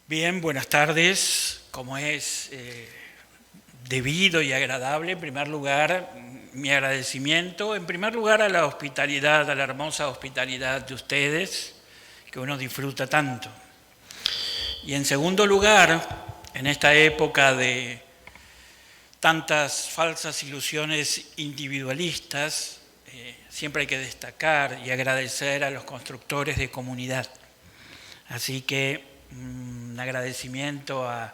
Bien, buenas tardes. Como es debido y agradable, en primer lugar, mi agradecimiento, en primer lugar a la hospitalidad, a la hermosa hospitalidad de ustedes, que uno disfruta tanto. Y en segundo lugar, en esta época de tantas falsas ilusiones individualistas, siempre hay que destacar y agradecer a los constructores de comunidad. Así que un agradecimiento al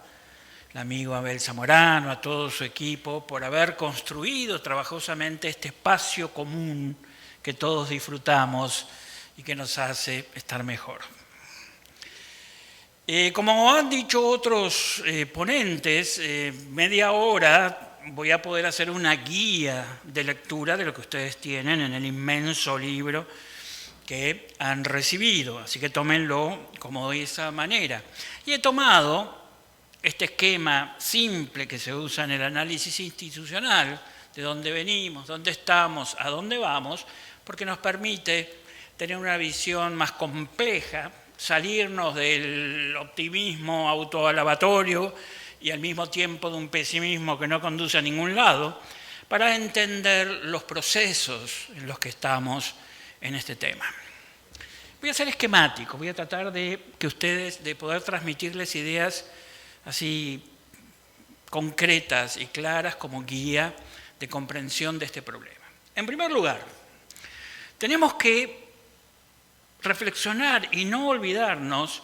amigo Abel Zamorano, a todo su equipo, por haber construido trabajosamente este espacio común que todos disfrutamos y que nos hace estar mejor. Como han dicho otros ponentes, media hora voy a poder hacer una guía de lectura de lo que ustedes tienen en el inmenso libro que han recibido, así que tómenlo como de esa manera. Y he tomado este esquema simple que se usa en el análisis institucional, de dónde venimos, dónde estamos, a dónde vamos, porque nos permite tener una visión más compleja, salirnos del optimismo autoalabatorio y al mismo tiempo de un pesimismo que no conduce a ningún lado, para entender los procesos en los que estamos en este tema. Voy a ser esquemático, voy a tratar de poder transmitirles ideas así concretas y claras como guía de comprensión de este problema. En primer lugar, tenemos que reflexionar y no olvidarnos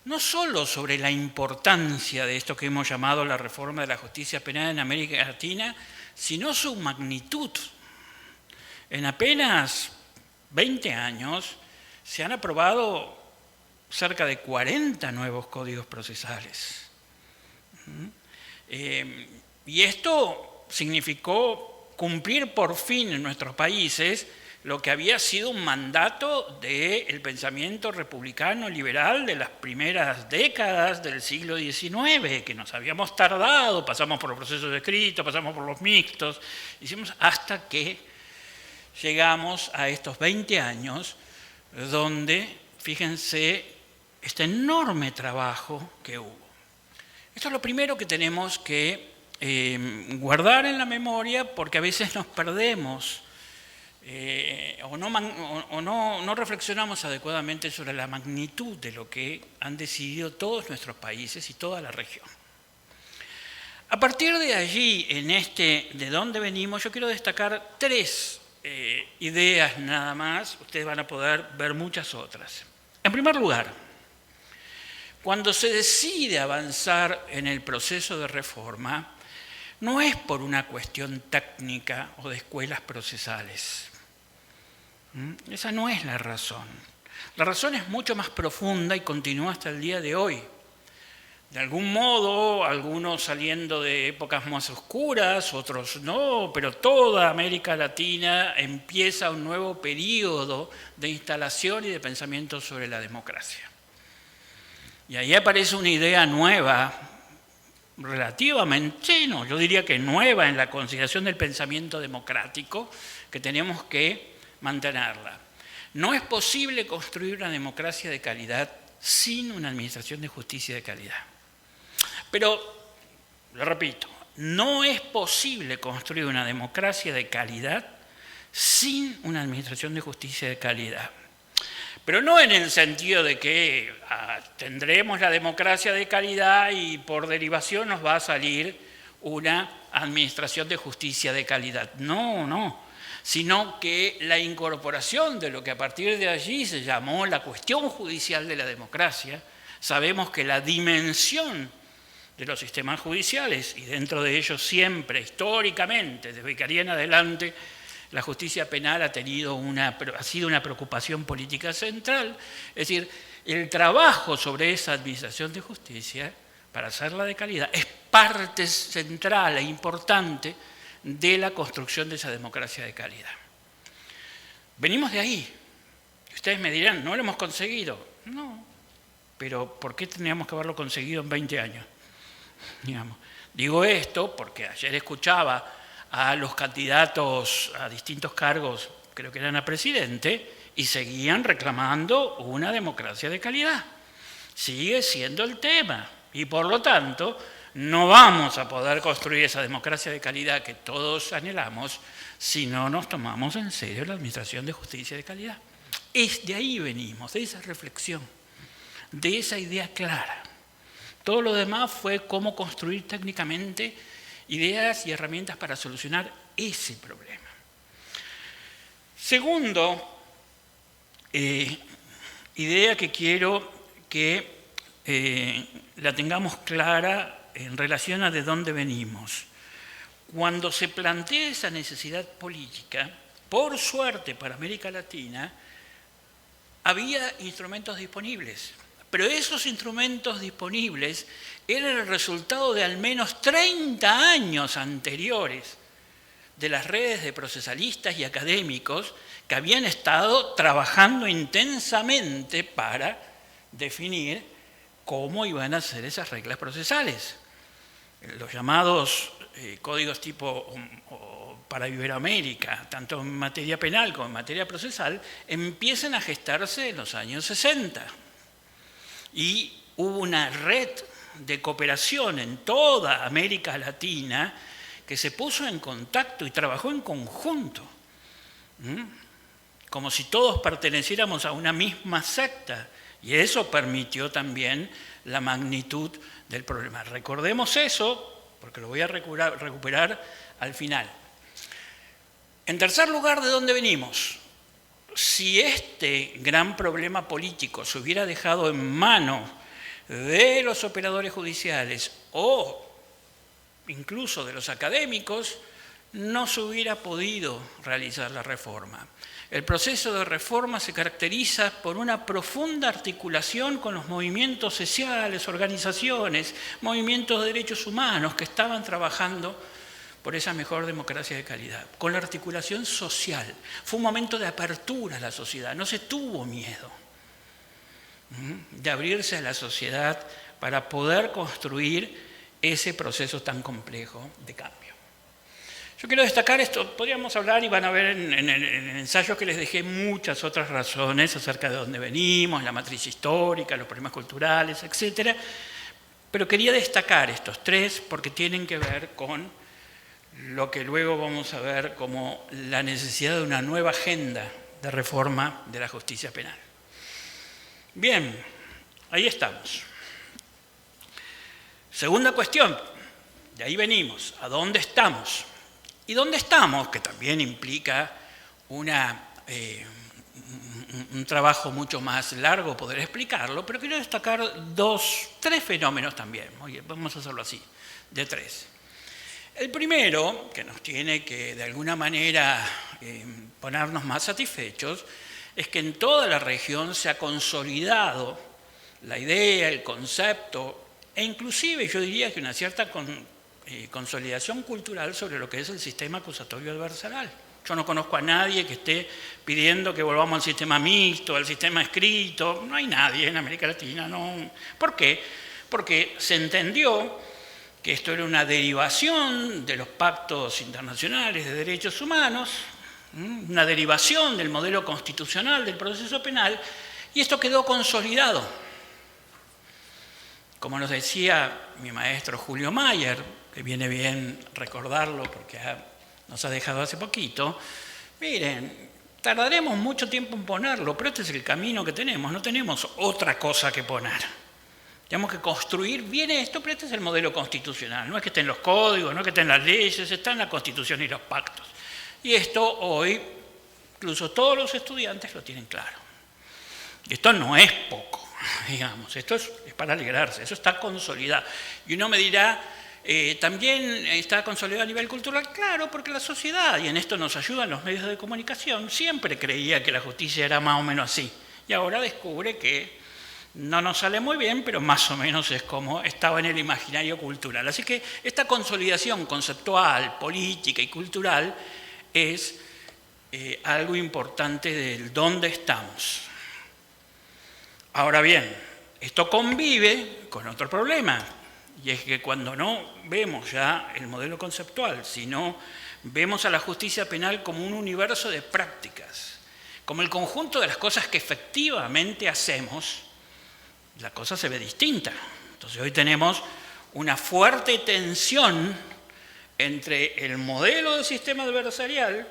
no solo sobre la importancia de esto que hemos llamado la reforma de la justicia penal en América Latina, sino su magnitud. En apenas 20 años se han aprobado cerca de 40 nuevos códigos procesales. Y esto significó cumplir por fin en nuestros países lo que había sido un mandato del pensamiento republicano liberal de las primeras décadas del siglo XIX, que nos habíamos tardado, pasamos por los procesos de escrito, pasamos por los mixtos, hicimos hasta que llegamos a estos 20 años donde, fíjense, este enorme trabajo que hubo. Esto es lo primero que tenemos que guardar en la memoria, porque a veces nos perdemos o no reflexionamos adecuadamente sobre la magnitud de lo que han decidido todos nuestros países y toda la región. A partir de allí, de dónde venimos, yo quiero destacar tres ideas nada más. Ustedes van a poder ver muchas otras. En primer lugar, cuando se decide avanzar en el proceso de reforma, no es por una cuestión técnica o de escuelas procesales. Esa no es la razón. La razón es mucho más profunda y continúa hasta el día de hoy. De algún modo, algunos saliendo de épocas más oscuras, otros no, pero toda América Latina empieza un nuevo periodo de instalación y de pensamiento sobre la democracia. Y ahí aparece una idea nueva, relativamente, yo diría que nueva en la consideración del pensamiento democrático, que tenemos que mantenerla. No es posible construir una democracia de calidad sin una administración de justicia de calidad. Pero, lo repito, no es posible construir una democracia de calidad sin una administración de justicia de calidad. Pero no en el sentido de que tendremos la democracia de calidad y por derivación nos va a salir una administración de justicia de calidad. No, sino que la incorporación de lo que a partir de allí se llamó la cuestión judicial de la democracia, sabemos que la dimensión de los sistemas judiciales, y dentro de ellos siempre, históricamente, desde Beccaria en adelante, la justicia penal ha sido una preocupación política central. Es decir, el trabajo sobre esa administración de justicia, para hacerla de calidad, es parte central e importante de la construcción de esa democracia de calidad. Venimos de ahí. Ustedes me dirán, ¿no lo hemos conseguido? No, pero ¿por qué tendríamos que haberlo conseguido en 20 años? Digo esto porque ayer escuchaba a los candidatos a distintos cargos, creo que eran a presidente, y seguían reclamando una democracia de calidad. sigue siendo el tema. Y por lo tanto, no vamos a poder construir esa democracia de calidad que todos anhelamos si no nos tomamos en serio la administración de justicia de calidad. De ahí venimos, de esa reflexión, de esa idea clara. Todo lo demás fue cómo construir técnicamente ideas y herramientas para solucionar ese problema. Segundo, idea que quiero que la tengamos clara en relación a de dónde venimos. Cuando se plantea esa necesidad política, por suerte para América Latina, había instrumentos disponibles, pero esos instrumentos disponibles eran el resultado de al menos 30 años anteriores de las redes de procesalistas y académicos que habían estado trabajando intensamente para definir cómo iban a ser esas reglas procesales. Los llamados códigos tipo para Iberoamérica, tanto en materia penal como en materia procesal, empiezan a gestarse en los años 60. Y hubo una red de cooperación en toda América Latina que se puso en contacto y trabajó en conjunto, como si todos perteneciéramos a una misma secta, y eso permitió también la magnitud del problema. Recordemos eso, porque lo voy a recuperar al final. En tercer lugar, ¿de dónde venimos? Si este gran problema político se hubiera dejado en manos de los operadores judiciales o incluso de los académicos, no se hubiera podido realizar la reforma. El proceso de reforma se caracteriza por una profunda articulación con los movimientos sociales, organizaciones, movimientos de derechos humanos que estaban trabajando por esa mejor democracia de calidad, con la articulación social. Fue un momento de apertura a la sociedad, no se tuvo miedo de abrirse a la sociedad para poder construir ese proceso tan complejo de cambio. Yo quiero destacar esto, podríamos hablar y van a ver en el ensayo que les dejé muchas otras razones acerca de dónde venimos, la matriz histórica, los problemas culturales, etc. Pero quería destacar estos tres porque tienen que ver con lo que luego vamos a ver como la necesidad de una nueva agenda de reforma de la justicia penal. Bien, ahí estamos. Segunda cuestión, de ahí venimos, ¿a dónde estamos? Y dónde estamos, que también implica un trabajo mucho más largo poder explicarlo, pero quiero destacar tres fenómenos también. Oye, vamos a hacerlo así, de tres. El primero, que nos tiene que de alguna manera ponernos más satisfechos, es que en toda la región se ha consolidado la idea, el concepto, e inclusive yo diría que una cierta consolidación cultural sobre lo que es el sistema acusatorio adversarial. Yo no conozco a nadie que esté pidiendo que volvamos al sistema mixto, al sistema escrito. No hay nadie en América Latina. No. ¿Por qué? Porque se entendió que esto era una derivación de los pactos internacionales de derechos humanos, una derivación del modelo constitucional del proceso penal, y esto quedó consolidado. Como nos decía mi maestro Julio Mayer, que viene bien recordarlo porque nos ha dejado hace poquito, miren, tardaremos mucho tiempo en ponerlo, pero este es el camino que tenemos, no tenemos otra cosa que poner. Tenemos que construir bien esto, pero este es el modelo constitucional, no es que estén los códigos, no es que estén las leyes, está en la Constitución y los pactos. Y esto hoy, incluso todos los estudiantes lo tienen claro. Esto no es poco, digamos, esto es para alegrarse, eso está consolidado. Y uno me dirá, también está consolidado a nivel cultural, claro, porque la sociedad, y en esto nos ayudan los medios de comunicación, siempre creía que la justicia era más o menos así. Y ahora descubre que no nos sale muy bien, pero más o menos es como estaba en el imaginario cultural. Así que esta consolidación conceptual, política y cultural es algo importante del dónde estamos. Ahora bien, esto convive con otro problema, y es que cuando no vemos ya el modelo conceptual, sino vemos a la justicia penal como un universo de prácticas, como el conjunto de las cosas que efectivamente hacemos, la cosa se ve distinta. Entonces hoy tenemos una fuerte tensión entre el modelo de sistema adversarial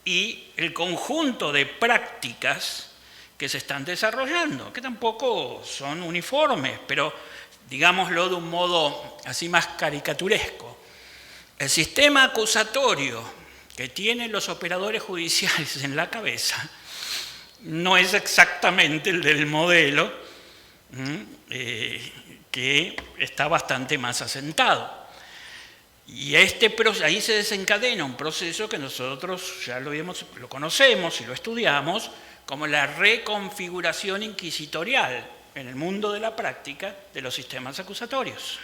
y el conjunto de prácticas que se están desarrollando, que tampoco son uniformes, pero digámoslo de un modo así más caricaturesco. El sistema acusatorio que tienen los operadores judiciales en la cabeza no es exactamente el del modelo que está bastante más asentado. Y ahí se desencadena un proceso que nosotros ya lo conocemos y lo estudiamos como la reconfiguración inquisitorial en el mundo de la práctica de los sistemas acusatorios,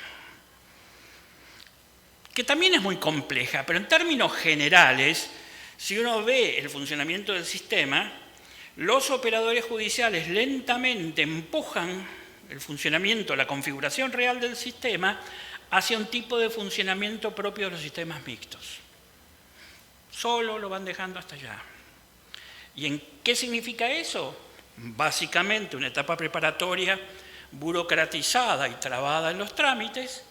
que también es muy compleja, pero en términos generales, si uno ve el funcionamiento del sistema, los operadores judiciales lentamente empujan el funcionamiento, la configuración real del sistema hacia un tipo de funcionamiento propio de los sistemas mixtos. Solo lo van dejando hasta allá. ¿Y en qué significa eso? Básicamente una etapa preparatoria burocratizada y trabada en los trámites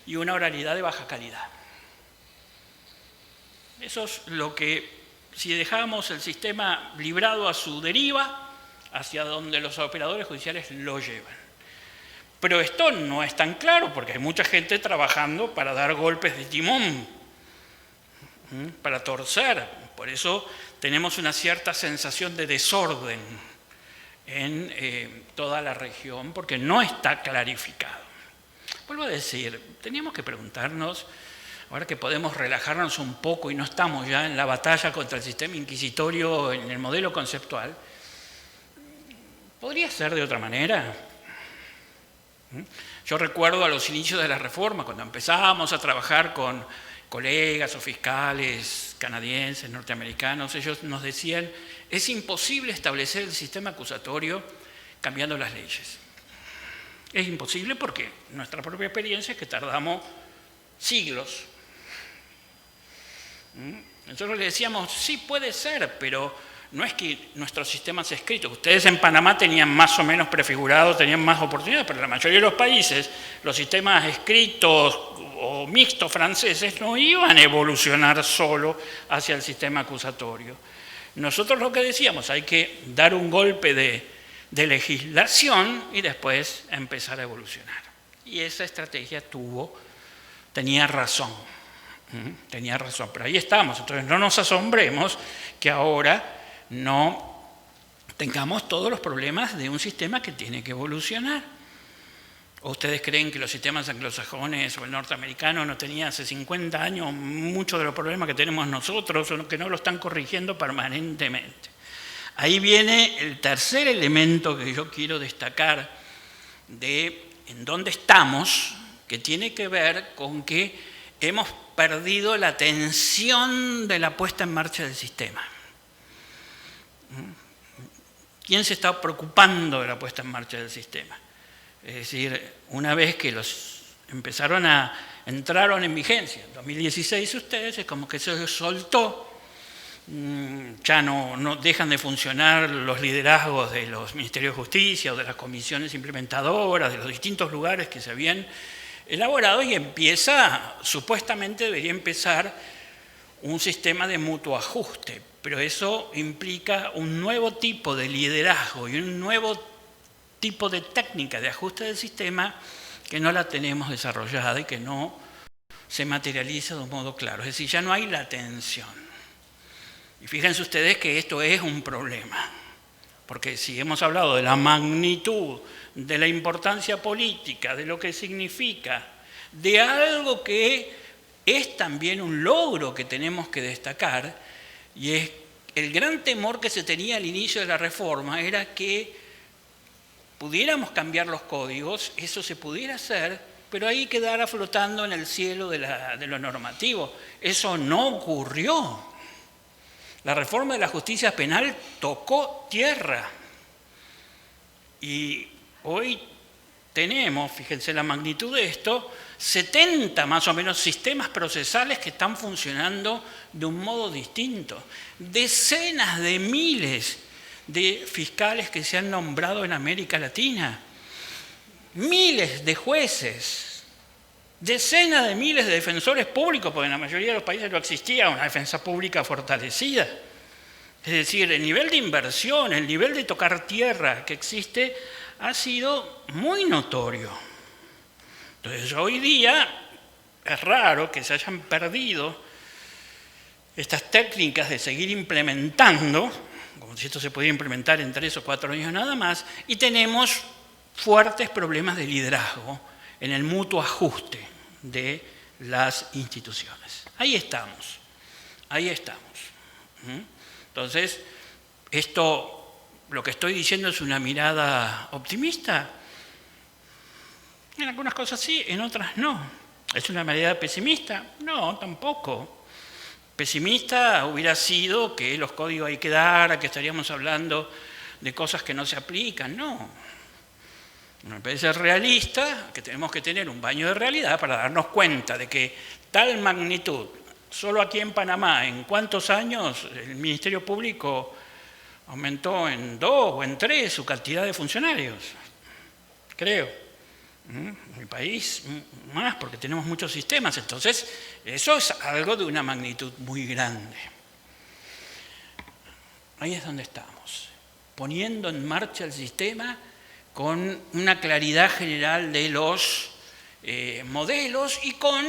y una oralidad de baja calidad. Eso es lo que, si dejamos el sistema librado a su deriva, hacia donde los operadores judiciales lo llevan. Pero esto no es tan claro porque hay mucha gente trabajando para dar golpes de timón, para torcer. Por eso tenemos una cierta sensación de desorden en toda la región porque no está clarificado. Vuelvo a decir, teníamos que preguntarnos, ahora que podemos relajarnos un poco y no estamos ya en la batalla contra el sistema inquisitorio en el modelo conceptual, ¿podría ser de otra manera? Yo recuerdo a los inicios de la reforma, cuando empezábamos a trabajar con colegas o fiscales canadienses, norteamericanos, ellos nos decían, es imposible establecer el sistema acusatorio cambiando las leyes. Es imposible porque nuestra propia experiencia es que tardamos siglos. Nosotros le decíamos, sí puede ser, pero no es que nuestros sistemas escritos, ustedes en Panamá tenían más o menos prefigurado, tenían más oportunidades, pero en la mayoría de los países los sistemas escritos o mixtos franceses no iban a evolucionar solo hacia el sistema acusatorio. Nosotros lo que decíamos, hay que dar un golpe de legislación y después empezar a evolucionar. Y esa estrategia tenía razón, pero ahí estamos. Entonces no nos asombremos que ahora no tengamos todos los problemas de un sistema que tiene que evolucionar. ¿O ustedes creen que los sistemas anglosajones o el norteamericano no tenían hace 50 años muchos de los problemas que tenemos nosotros o que no lo están corrigiendo permanentemente? Ahí viene el tercer elemento que yo quiero destacar de en dónde estamos, que tiene que ver con que hemos perdido la atención de la puesta en marcha del sistema. ¿Quién se está preocupando de la puesta en marcha del sistema? Es decir, una vez que entraron en vigencia, en 2016 ustedes, es como que se soltó, ya no dejan de funcionar los liderazgos de los Ministerios de Justicia o de las comisiones implementadoras, de los distintos lugares que se habían elaborado y supuestamente debería empezar un sistema de mutuo ajuste, pero eso implica un nuevo tipo de liderazgo y un nuevo tipo de técnica de ajuste del sistema que no la tenemos desarrollada y que no se materializa de un modo claro. Es decir, ya no hay la atención. Y fíjense ustedes que esto es un problema, porque si hemos hablado de la magnitud, de la importancia política, de lo que significa, de algo que es también un logro que tenemos que destacar, y es el gran temor que se tenía al inicio de la reforma era que pudiéramos cambiar los códigos, eso se pudiera hacer, pero ahí quedara flotando en el cielo de lo normativo. Eso no ocurrió. La reforma de la justicia penal tocó tierra. Y hoy tenemos, fíjense la magnitud de esto, 70 más o menos sistemas procesales que están funcionando de un modo distinto. Decenas de miles de fiscales que se han nombrado en América Latina. miles de jueces, decenas de miles de defensores públicos, porque en la mayoría de los países no existía una defensa pública fortalecida. Es decir, el nivel de inversión, el nivel de tocar tierra que existe ha sido muy notorio. Entonces, hoy día es raro que se hayan perdido estas técnicas de seguir implementando, como si esto se pudiera implementar en 3 o 4 años nada más, y tenemos fuertes problemas de liderazgo en el mutuo ajuste de las instituciones. Ahí estamos, ahí estamos. Entonces, lo que estoy diciendo es una mirada optimista. En algunas cosas sí, en otras no. ¿Es una mirada pesimista? No, tampoco. Pesimista hubiera sido que los códigos hay que dar, que estaríamos hablando de cosas que no se aplican. No. Me parece realista que tenemos que tener un baño de realidad para darnos cuenta de que tal magnitud, solo aquí en Panamá, ¿en cuántos años el Ministerio Público aumentó en 2 o en 3 su cantidad de funcionarios? Creo. En mi país más, porque tenemos muchos sistemas. Entonces, eso es algo de una magnitud muy grande. Ahí es donde estamos, poniendo en marcha el sistema con una claridad general de los modelos y con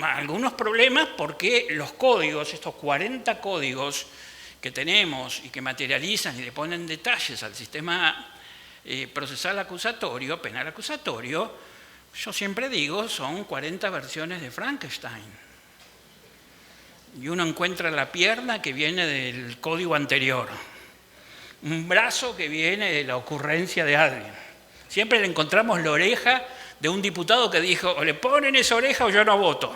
algunos problemas porque los códigos, estos 40 códigos que tenemos y que materializan y le ponen detalles al sistema procesal acusatorio, penal acusatorio, yo siempre digo, son 40 versiones de Frankenstein. Y uno encuentra la pierna que viene del código anterior, un brazo que viene de la ocurrencia de alguien. Siempre le encontramos la oreja de un diputado que dijo, o le ponen esa oreja o yo no voto.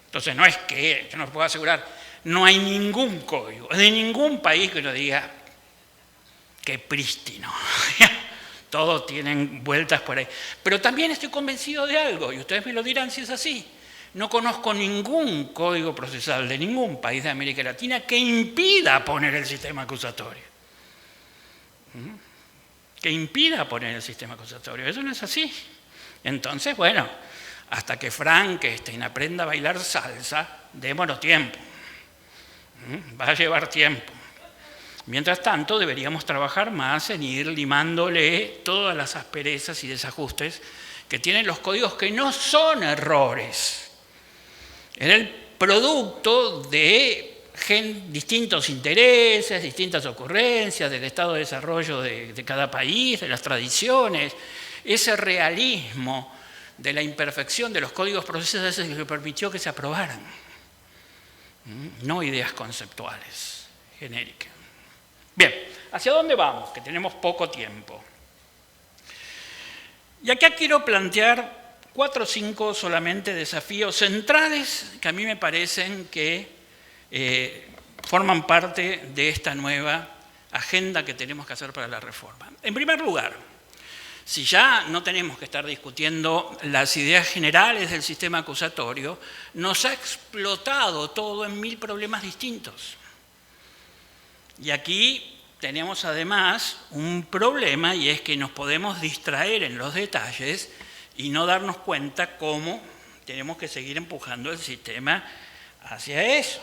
Entonces no es que, yo no puedo asegurar, no hay ningún código de ningún país que lo diga que prístino. Todos tienen vueltas por ahí. Pero también estoy convencido de algo, y ustedes me lo dirán si es así. No conozco ningún código procesal de ningún país de América Latina que impida poner el sistema acusatorio. Que impida poner el sistema acusatorio. Eso no es así. Entonces, bueno, hasta que Frankenstein aprenda a bailar salsa, démonos tiempo. Va a llevar tiempo. Mientras tanto, deberíamos trabajar más en ir limándole todas las asperezas y desajustes que tienen los códigos que no son errores. Es el producto de distintos intereses, distintas ocurrencias, del estado de desarrollo de cada país, de las tradiciones, ese realismo de la imperfección de los códigos procesales que permitió que se aprobaran. No ideas conceptuales, genéricas. Bien, ¿hacia dónde vamos? Que tenemos poco tiempo. Y acá quiero plantear 4 o 5 solamente desafíos centrales que a mí me parecen que forman parte de esta nueva agenda que tenemos que hacer para la reforma. En primer lugar, si ya no tenemos que estar discutiendo las ideas generales del sistema acusatorio, nos ha explotado todo en 1000 problemas distintos. Y aquí tenemos además un problema, y es que nos podemos distraer en los detalles y no darnos cuenta cómo tenemos que seguir empujando el sistema hacia eso.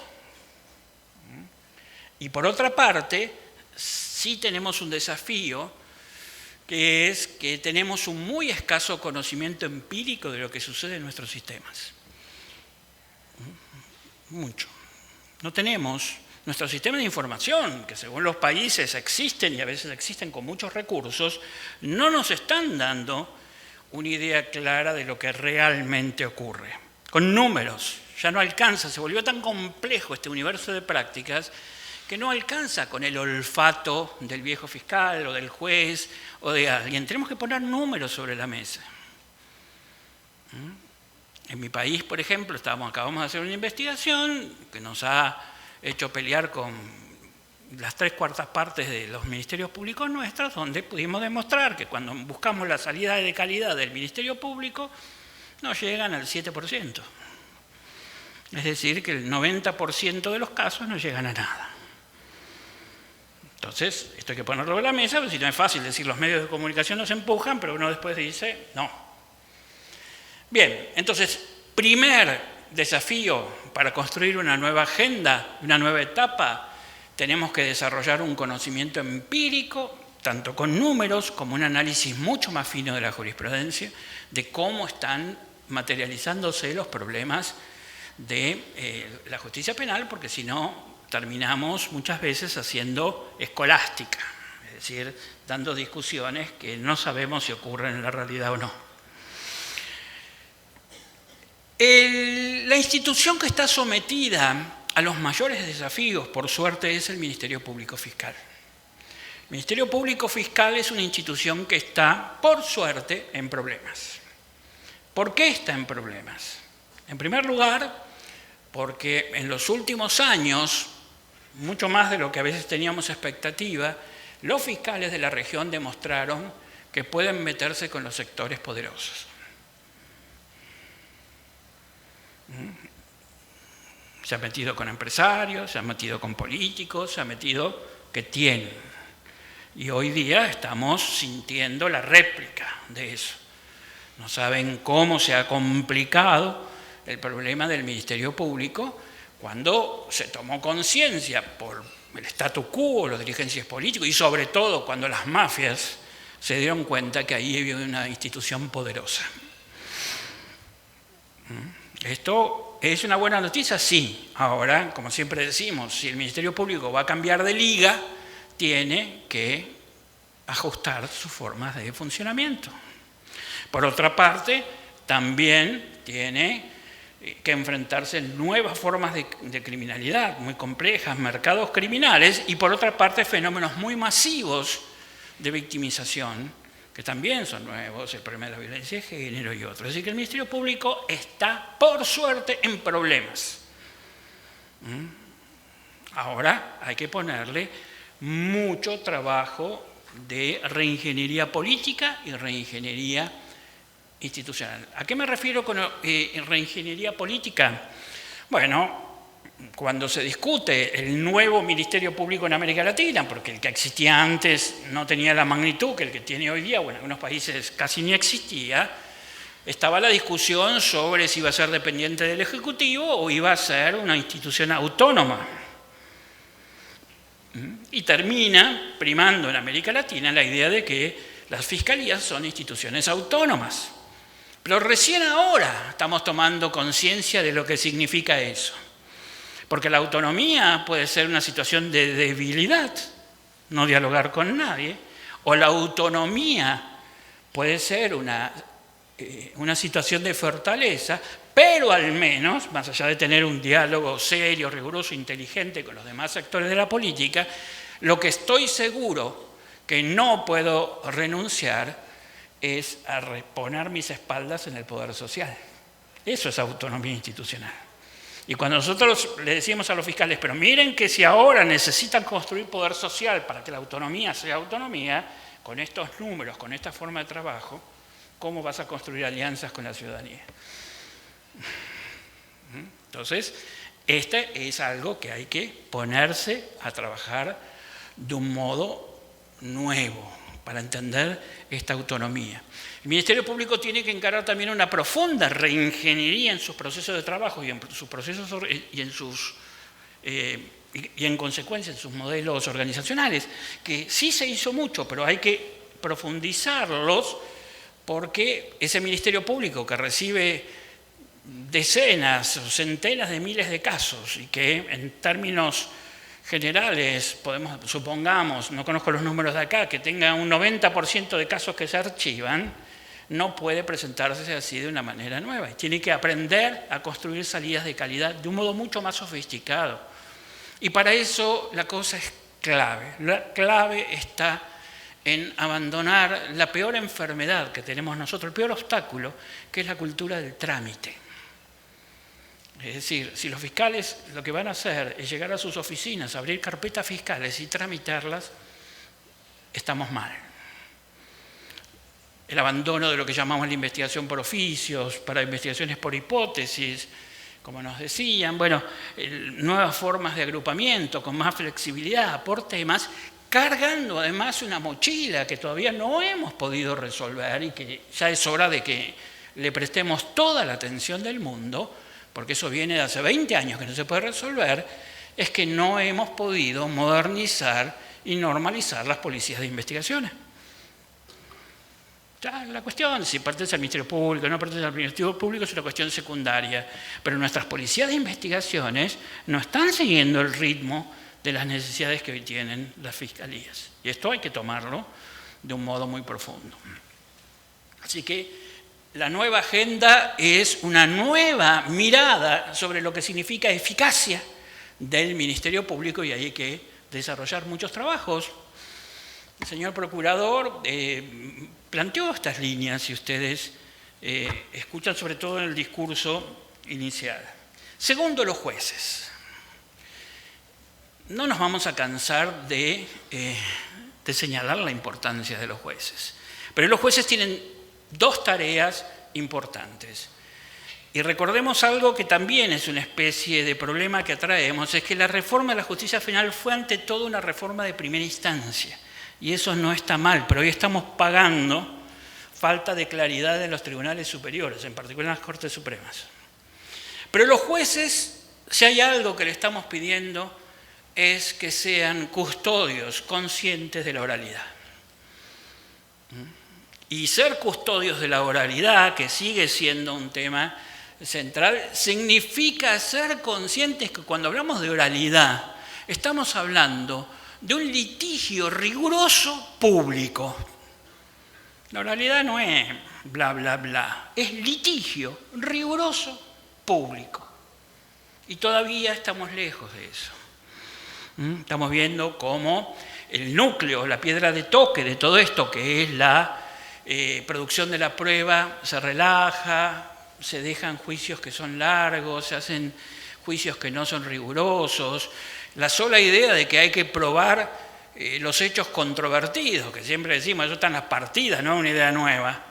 Y por otra parte, sí tenemos un desafío, que es que tenemos un muy escaso conocimiento empírico de lo que sucede en nuestros sistemas. Mucho. No tenemos. Nuestros sistemas de información, que según los países existen y a veces existen con muchos recursos, no nos están dando una idea clara de lo que realmente ocurre. Con números, ya no alcanza, se volvió tan complejo este universo de prácticas que no alcanza con el olfato del viejo fiscal o del juez o de alguien. Tenemos que poner números sobre la mesa. En mi país, por ejemplo, acabamos de hacer una investigación que nos ha hecho pelear con las 3/4 partes de los ministerios públicos nuestros, donde pudimos demostrar que cuando buscamos la salida de calidad del Ministerio Público, no llegan al 7%. Es decir, que el 90% de los casos no llegan a nada. Entonces, esto hay que ponerlo en la mesa, porque si no es fácil decir los medios de comunicación nos empujan, pero uno después dice no. Bien, entonces, primer desafío para construir una nueva agenda, una nueva etapa, tenemos que desarrollar un conocimiento empírico, tanto con números como un análisis mucho más fino de la jurisprudencia, de cómo están materializándose los problemas de la justicia penal, porque si no terminamos muchas veces haciendo escolástica, es decir, dando discusiones que no sabemos si ocurren en la realidad o no. La institución que está sometida a los mayores desafíos, por suerte, es el Ministerio Público Fiscal. El Ministerio Público Fiscal es una institución que está, por suerte, en problemas. ¿Por qué está en problemas? En primer lugar, porque en los últimos años, mucho más de lo que a veces teníamos expectativa, los fiscales de la región demostraron que pueden meterse con los sectores poderosos. Se ha metido con empresarios, se ha metido con políticos, se ha metido que tienen. Y hoy día estamos sintiendo la réplica de eso. No saben cómo se ha complicado el problema del Ministerio Público cuando se tomó conciencia por el statu quo, los dirigentes políticos y sobre todo cuando las mafias se dieron cuenta que ahí había una institución poderosa. ¿Esto es una buena noticia? Sí. Ahora, como siempre decimos, si el Ministerio Público va a cambiar de liga, tiene que ajustar sus formas de funcionamiento. Por otra parte, también tiene que enfrentarse a nuevas formas de criminalidad muy complejas, mercados criminales, y por otra parte fenómenos muy masivos de victimización, que también son nuevos, el problema de la violencia de género y otros. Así que el Ministerio Público está, por suerte, en problemas. Ahora hay que ponerle mucho trabajo de reingeniería política y reingeniería institucional. ¿A qué me refiero con reingeniería política? Bueno, cuando se discute el nuevo Ministerio Público en América Latina, porque el que existía antes no tenía la magnitud que el que tiene hoy día, bueno, en algunos países casi ni existía, estaba la discusión sobre si iba a ser dependiente del Ejecutivo o iba a ser una institución autónoma. Y termina primando en América Latina la idea de que las fiscalías son instituciones autónomas. Pero recién ahora estamos tomando conciencia de lo que significa eso. Porque la autonomía puede ser una situación de debilidad, no dialogar con nadie, o la autonomía puede ser una situación de fortaleza, pero al menos, más allá de tener un diálogo serio, riguroso, inteligente con los demás actores de la política, lo que estoy seguro que no puedo renunciar es a reponer mis espaldas en el poder social. Eso es autonomía institucional. Y cuando nosotros le decimos a los fiscales, pero miren que si ahora necesitan construir poder social para que la autonomía sea autonomía, con estos números, con esta forma de trabajo, ¿cómo vas a construir alianzas con la ciudadanía? Entonces, este es algo que hay que ponerse a trabajar de un modo nuevo para entender esta autonomía. El Ministerio Público tiene que encarar también una profunda reingeniería en sus procesos de trabajo y en sus procesos y en consecuencia en sus modelos organizacionales, que sí se hizo mucho, pero hay que profundizarlos porque ese Ministerio Público que recibe decenas o centenas de miles de casos y que en términos generales, supongamos, no conozco los números de acá, que tenga un 90% de casos que se archivan, no puede presentarse así de una manera nueva. Tiene que aprender a construir salidas de calidad de un modo mucho más sofisticado. Y para eso la cosa es clave. La clave está en abandonar la peor enfermedad que tenemos nosotros, el peor obstáculo, que es la cultura del trámite. Es decir, si los fiscales lo que van a hacer es llegar a sus oficinas, abrir carpetas fiscales y tramitarlas, estamos mal. El abandono de lo que llamamos la investigación por oficios, para investigaciones por hipótesis, como nos decían, bueno, nuevas formas de agrupamiento con más flexibilidad por temas, cargando además una mochila que todavía no hemos podido resolver y que ya es hora de que le prestemos toda la atención del mundo, porque eso viene de hace 20 años que no se puede resolver, es que no hemos podido modernizar y normalizar las policías de investigaciones. Ya, la cuestión, si pertenece al Ministerio Público o no pertenece al Ministerio Público, es una cuestión secundaria, pero nuestras policías de investigaciones no están siguiendo el ritmo de las necesidades que hoy tienen las fiscalías. Y esto hay que tomarlo de un modo muy profundo. Así que la nueva agenda es una nueva mirada sobre lo que significa eficacia del Ministerio Público y ahí hay que desarrollar muchos trabajos. El señor Procurador planteó estas líneas, si ustedes escuchan sobre todo en el discurso inicial. Segundo, los jueces. No nos vamos a cansar de señalar la importancia de los jueces, pero los jueces tienen dos tareas importantes. Y recordemos algo que también es una especie de problema que atraemos, es que la reforma de la justicia penal fue ante todo una reforma de primera instancia. Y eso no está mal, pero hoy estamos pagando falta de claridad en los tribunales superiores, en particular en las Cortes Supremas. Pero los jueces, si hay algo que le estamos pidiendo, es que sean custodios conscientes de la oralidad. Y ser custodios de la oralidad, que sigue siendo un tema central, significa ser conscientes que cuando hablamos de oralidad, estamos hablando de un litigio riguroso público. La oralidad no es bla, bla, bla, es litigio riguroso público. Y todavía estamos lejos de eso. Estamos viendo cómo el núcleo, la piedra de toque de todo esto, que es la producción de la prueba, se relaja, se dejan juicios que son largos, se hacen juicios que no son rigurosos. La sola idea de que hay que probar los hechos controvertidos, que siempre decimos, eso está en las partidas, no es una idea nueva.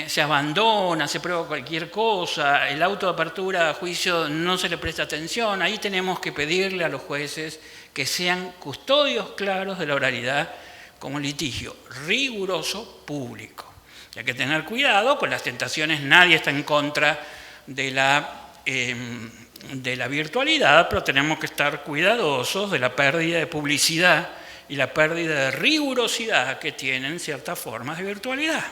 Se abandona, se prueba cualquier cosa, el auto de apertura a juicio no se le presta atención. Ahí tenemos que pedirle a los jueces que sean custodios claros de la oralidad como litigio riguroso público. Y hay que tener cuidado con las tentaciones, nadie está en contra de la virtualidad, pero tenemos que estar cuidadosos de la pérdida de publicidad y la pérdida de rigurosidad que tienen ciertas formas de virtualidad.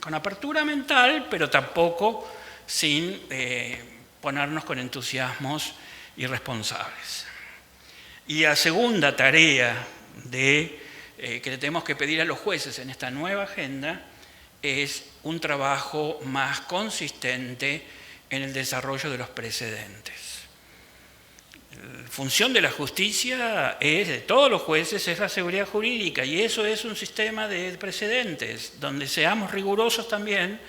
Con apertura mental, pero tampoco sin ponernos con entusiasmos irresponsables. Y la segunda tarea que le tenemos que pedir a los jueces en esta nueva agenda es un trabajo más consistente en el desarrollo de los precedentes. La función de la justicia de todos los jueces es la seguridad jurídica y eso es un sistema de precedentes donde seamos rigurosos también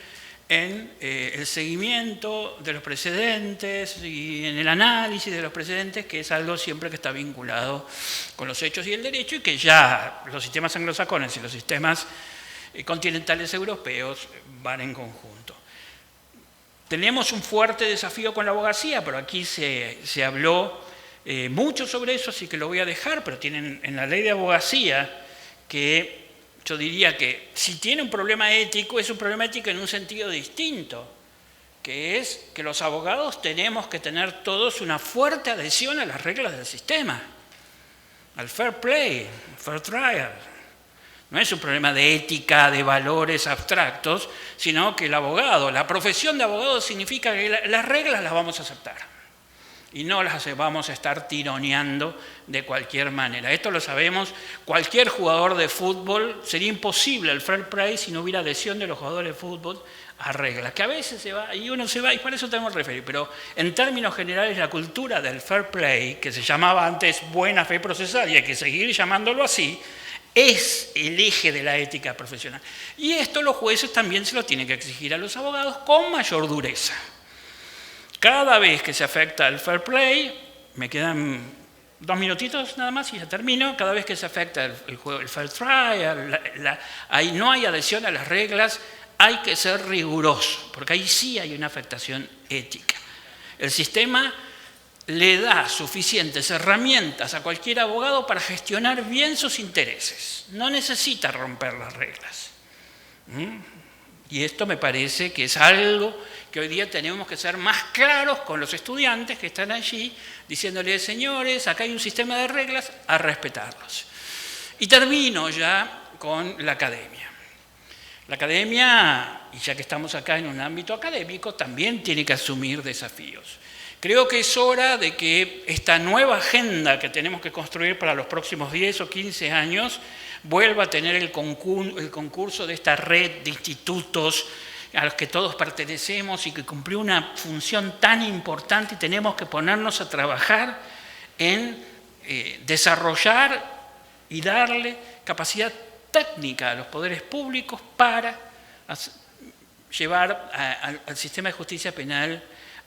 en el seguimiento de los precedentes y en el análisis de los precedentes, que es algo siempre que está vinculado con los hechos y el derecho y que ya los sistemas anglosajones y los sistemas continentales europeos van en conjunto. Tenemos un fuerte desafío con la abogacía, pero aquí se habló mucho sobre eso, así que lo voy a dejar, pero tienen en la ley de abogacía que yo diría que si tiene un problema ético, es un problema ético en un sentido distinto, que es que los abogados tenemos que tener todos una fuerte adhesión a las reglas del sistema, al fair play, fair trial. No es un problema de ética, de valores abstractos, sino que el abogado, la profesión de abogado significa que las reglas las vamos a aceptar y no las vamos a estar tironeando de cualquier manera. Esto lo sabemos, cualquier jugador de fútbol, sería imposible el fair play si no hubiera adhesión de los jugadores de fútbol a reglas, que a veces se va y uno se va y para eso tenemos que referir, pero en términos generales la cultura del fair play, que se llamaba antes buena fe procesal y hay que seguir llamándolo así, es el eje de la ética profesional. Y esto los jueces también se lo tienen que exigir a los abogados con mayor dureza. Cada vez que se afecta el fair play, me quedan 2 minutitos nada más y ya termino, cada vez que se afecta el fair trial, ahí no hay adhesión a las reglas, hay que ser riguroso, porque ahí sí hay una afectación ética. El sistema le da suficientes herramientas a cualquier abogado para gestionar bien sus intereses. No necesita romper las reglas. Y esto me parece que es algo que hoy día tenemos que ser más claros con los estudiantes que están allí, diciéndoles, señores, acá hay un sistema de reglas, a respetarlos. Y termino ya con la academia. La academia, y ya que estamos acá en un ámbito académico, también tiene que asumir desafíos. Creo que es hora de que esta nueva agenda que tenemos que construir para los próximos 10 o 15 años vuelva a tener el concurso de esta red de institutos a los que todos pertenecemos y que cumplió una función tan importante, y tenemos que ponernos a trabajar en desarrollar y darle capacidad técnica a los poderes públicos para llevar al sistema de justicia penal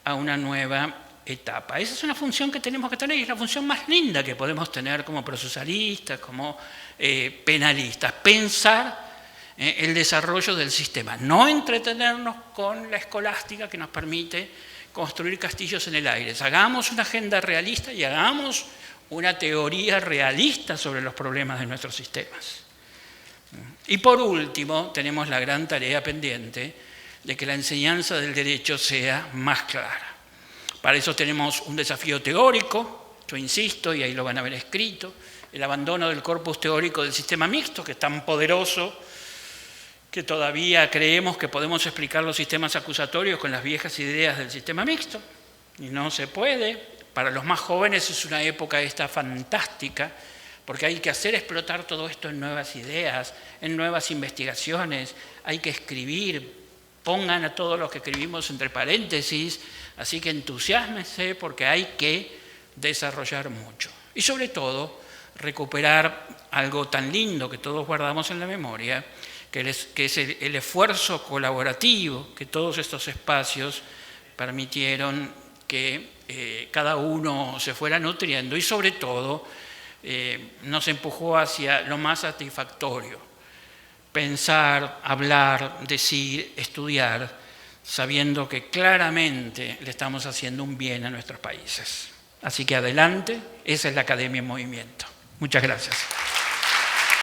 a una nueva etapa. Esa es una función que tenemos que tener y es la función más linda que podemos tener como procesalistas, como penalistas. Pensar el desarrollo del sistema, no entretenernos con la escolástica que nos permite construir castillos en el aire. Hagamos una agenda realista y hagamos una teoría realista sobre los problemas de nuestros sistemas. Y por último, tenemos la gran tarea pendiente de que la enseñanza del derecho sea más clara. Para eso tenemos un desafío teórico, yo insisto, y ahí lo van a ver escrito, el abandono del corpus teórico del sistema mixto, que es tan poderoso que todavía creemos que podemos explicar los sistemas acusatorios con las viejas ideas del sistema mixto, y no se puede. Para los más jóvenes es una época esta fantástica, porque hay que hacer explotar todo esto en nuevas ideas, en nuevas investigaciones, hay que escribir, pongan a todos los que escribimos entre paréntesis, así que entusiásmense porque hay que desarrollar mucho. Y sobre todo, recuperar algo tan lindo que todos guardamos en la memoria, que es el esfuerzo colaborativo que todos estos espacios permitieron que cada uno se fuera nutriendo y sobre todo nos empujó hacia lo más satisfactorio. Pensar, hablar, decir, estudiar, sabiendo que claramente le estamos haciendo un bien a nuestros países. Así que adelante, esa es la Academia en Movimiento. Muchas gracias.